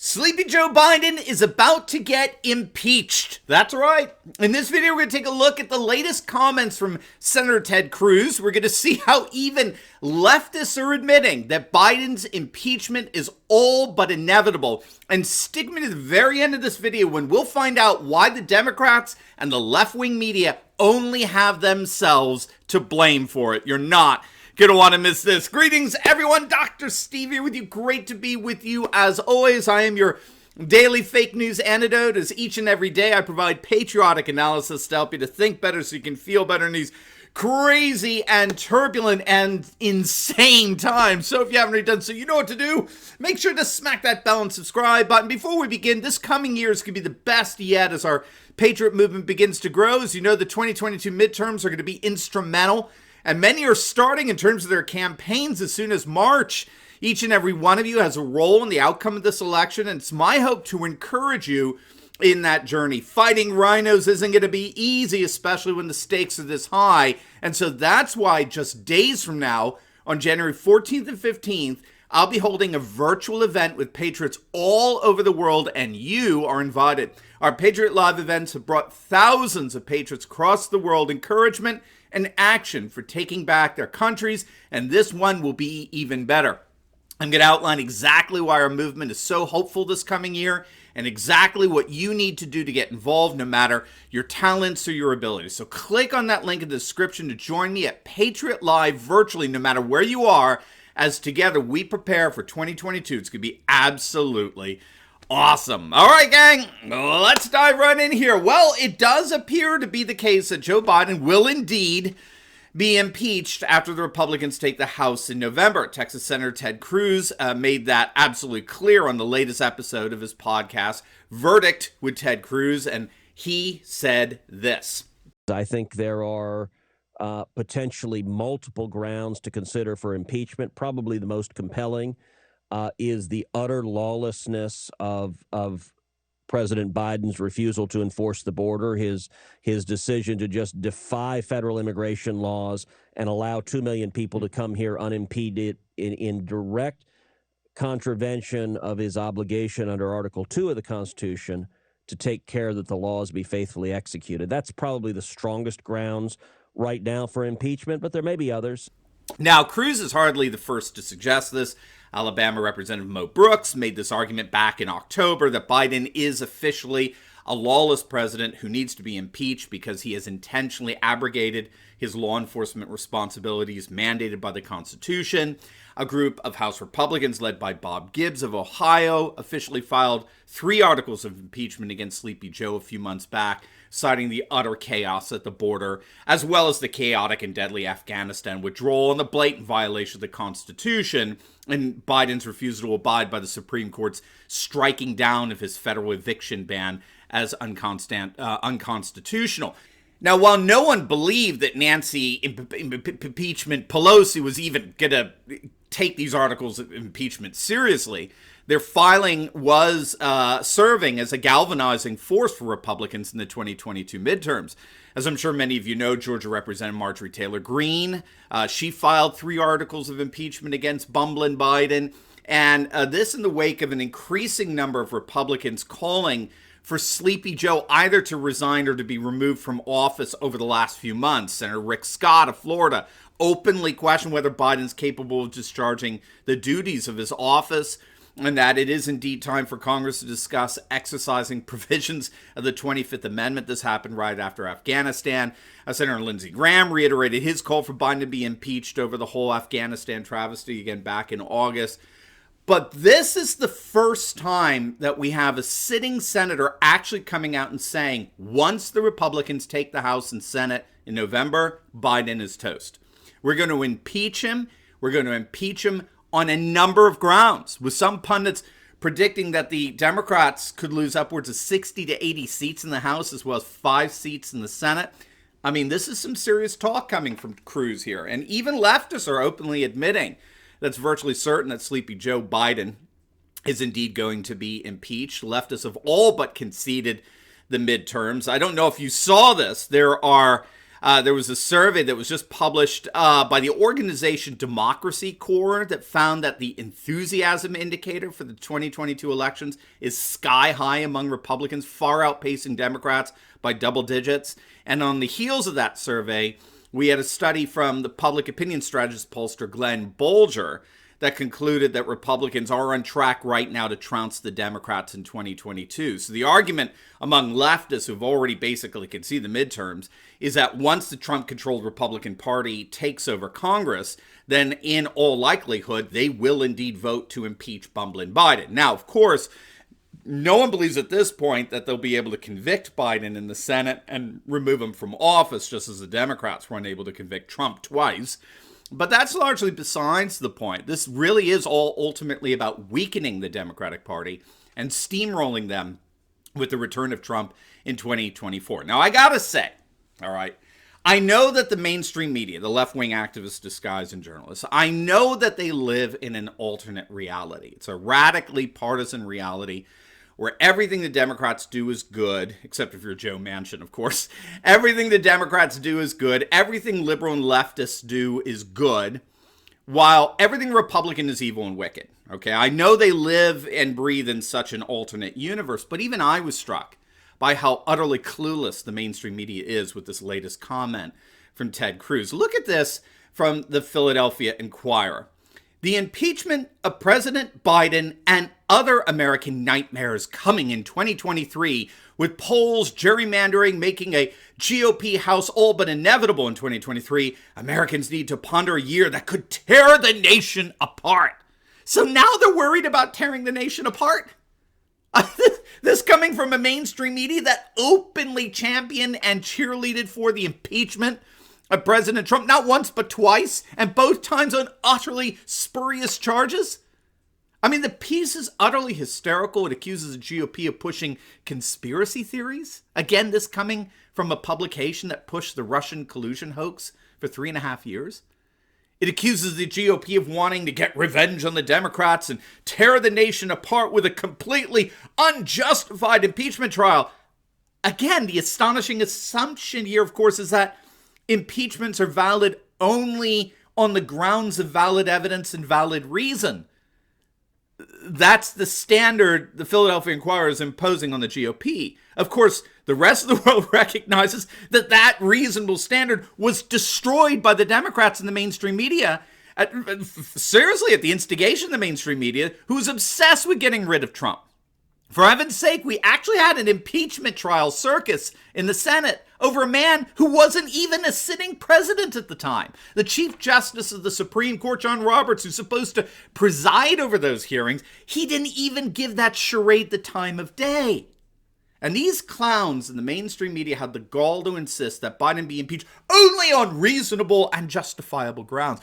Sleepy Joe Biden is about to get impeached. That's right. In this video, we're going to take a look at the latest comments from Senator Ted Cruz. We're going to see how even leftists are admitting that Biden's impeachment is all but inevitable. And stick me to the very end of this video when we'll find out why the Democrats and the left-wing media only have themselves to blame for it. You're not gonna want to miss this. Greetings, everyone. Dr. Steve here with you. Great to be with you. As always, I am your daily fake news antidote. As each and every day, I provide patriotic analysis to help you to think better so you can feel better in these crazy and turbulent and insane times. So if you haven't already done so, you know what to do. Make sure to smack that bell and subscribe button. Before we begin, this coming year is going to be the best yet as our Patriot movement begins to grow. As you know, the 2022 midterms are going to be instrumental, and many are starting in terms of their campaigns as soon as March. Each and every one of you has a role in the outcome of this election, and it's my hope to encourage you in that journey. Fighting rhinos isn't going to be easy, especially when the stakes are this high. And so that's why just days from now, on January 14th and 15th, I'll be holding a virtual event with patriots all over the world, and you are invited. Our Patriot Live events have brought thousands of patriots across the world encouragement and action for taking back their countries, and this one will be even better. I'm going to outline exactly why our movement is so hopeful this coming year and exactly what you need to do to get involved, no matter your talents or your abilities. So click on that link in the description to join me at Patriot Live virtually, no matter where you are, as together we prepare for 2022. It's going to be absolutely awesome. All right, gang, let's dive right in here. Well, it does appear to be the case that Joe Biden will indeed be impeached after the Republicans take the House in November. Texas Senator Ted Cruz made that absolutely clear on the latest episode of his podcast, Verdict with Ted Cruz, and he said this. I think there are potentially multiple grounds to consider for impeachment. Probably the most compelling is the utter lawlessness of President Biden's refusal to enforce the border, his decision to just defy federal immigration laws and allow 2 million people to come here unimpeded in direct contravention of his obligation under Article 2 of the Constitution to take care that the laws be faithfully executed. That's probably the strongest grounds right now for impeachment, but there may be others. Now, Cruz is hardly the first to suggest this. Alabama Representative Mo Brooks made this argument back in October that Biden is officially a lawless president who needs to be impeached because he has intentionally abrogated his law enforcement responsibilities mandated by the Constitution. A group of House Republicans led by Bob Gibbs of Ohio officially filed 3 articles of impeachment against Sleepy Joe a few months back, citing the utter chaos at the border, as well as the chaotic and deadly Afghanistan withdrawal and the blatant violation of the Constitution and Biden's refusal to abide by the Supreme Court's striking down of his federal eviction ban as unconstitutional. Now, while no one believed that Nancy impeachment Pelosi was even going to take these articles of impeachment seriously, their filing was serving as a galvanizing force for Republicans in the 2022 midterms. As I'm sure many of you know, Georgia Representative Marjorie Taylor Greene, she filed 3 articles of impeachment against bumbling Biden, and this in the wake of an increasing number of Republicans calling for Sleepy Joe either to resign or to be removed from office over the last few months. Senator Rick Scott of Florida openly questioned whether Biden's capable of discharging the duties of his office, and that it is indeed time for Congress to discuss exercising provisions of the 25th Amendment. This happened right after Afghanistan. Senator Lindsey Graham reiterated his call for Biden to be impeached over the whole Afghanistan travesty again back in August. But this is the first time that we have a sitting senator actually coming out and saying, once the Republicans take the House and Senate in November, Biden is toast. We're going to impeach him. We're going to impeach him on a number of grounds, with some pundits predicting that the Democrats could lose upwards of 60 to 80 seats in the House, as well as 5 seats in the Senate. I mean, this is some serious talk coming from Cruz here. And even leftists are openly admitting that's virtually certain that Sleepy Joe Biden is indeed going to be impeached. Leftists have all but conceded the midterms. I don't know if you saw this. There are There was a survey that was just published by the organization Democracy Corps that found that the enthusiasm indicator for the 2022 elections is sky high among Republicans, far outpacing Democrats by double digits. And on the heels of that survey, we had a study from the public opinion strategist pollster Glenn Bolger that concluded that Republicans are on track right now to trounce the Democrats in 2022. So the argument among leftists who've already basically conceded the midterms is that once the Trump-controlled Republican Party takes over Congress, then in all likelihood, they will indeed vote to impeach bumbling Biden. Now, of course, no one believes at this point that they'll be able to convict Biden in the Senate and remove him from office, just as the Democrats were unable to convict Trump twice. But that's largely besides the point. This really is all ultimately about weakening the Democratic Party and steamrolling them with the return of Trump in 2024. Now, I gotta say, all right, I know that the mainstream media, the left-wing activists disguised and journalists, I know that they live in an alternate reality. It's a radically partisan reality where everything the Democrats do is good, except if you're Joe Manchin, of course. Everything the Democrats do is good. Everything liberal and leftists do is good, while everything Republican is evil and wicked. Okay, I know they live and breathe in such an alternate universe, but even I was struck by how utterly clueless the mainstream media is with this latest comment from Ted Cruz. Look at this from the Philadelphia Inquirer. The impeachment of President Biden and other American nightmares coming in 2023, with polls, gerrymandering, making a GOP House all but inevitable in 2023, Americans need to ponder a year that could tear the nation apart. So now they're worried about tearing the nation apart? This coming from a mainstream media that openly championed and cheerleaded for the impeachment of President Trump, not once but twice, and both times on utterly spurious charges? I mean, the piece is utterly hysterical. It accuses the GOP of pushing conspiracy theories. Again, this coming from a publication that pushed the Russian collusion hoax for 3.5 years. It accuses the GOP of wanting to get revenge on the Democrats and tear the nation apart with a completely unjustified impeachment trial. Again, the astonishing assumption here, of course, is that impeachments are valid only on the grounds of valid evidence and valid reason. That's the standard the Philadelphia Inquirer is imposing on the GOP. Of course, the rest of the world recognizes that that reasonable standard was destroyed by the Democrats and the mainstream media, seriously, at the instigation of the mainstream media, who's obsessed with getting rid of Trump. For heaven's sake, we actually had an impeachment trial circus in the Senate over a man who wasn't even a sitting president at the time. The Chief Justice of the Supreme Court, John Roberts, who's supposed to preside over those hearings, he didn't even give that charade the time of day. And these clowns in the mainstream media had the gall to insist that Biden be impeached only on reasonable and justifiable grounds.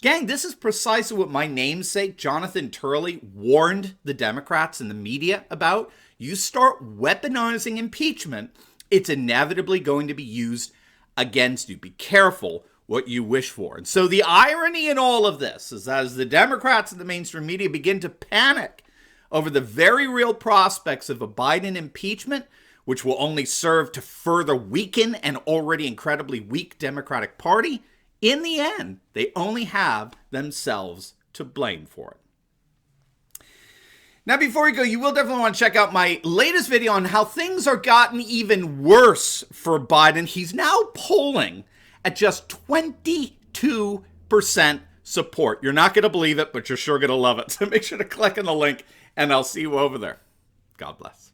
Gang, this is precisely what my namesake, Jonathan Turley, warned the Democrats and the media about. You start weaponizing impeachment, it's inevitably going to be used against you. Be careful what you wish for. And so the irony in all of this is that as the Democrats and the mainstream media begin to panic over the very real prospects of a Biden impeachment, which will only serve to further weaken an already incredibly weak Democratic Party, in the end, they only have themselves to blame for it. Now, before we go, you will definitely want to check out my latest video on how things are gotten even worse for Biden. He's now polling at just 22% support. You're not going to believe it, but you're sure going to love it. So make sure to click on the link, and I'll see you over there. God bless.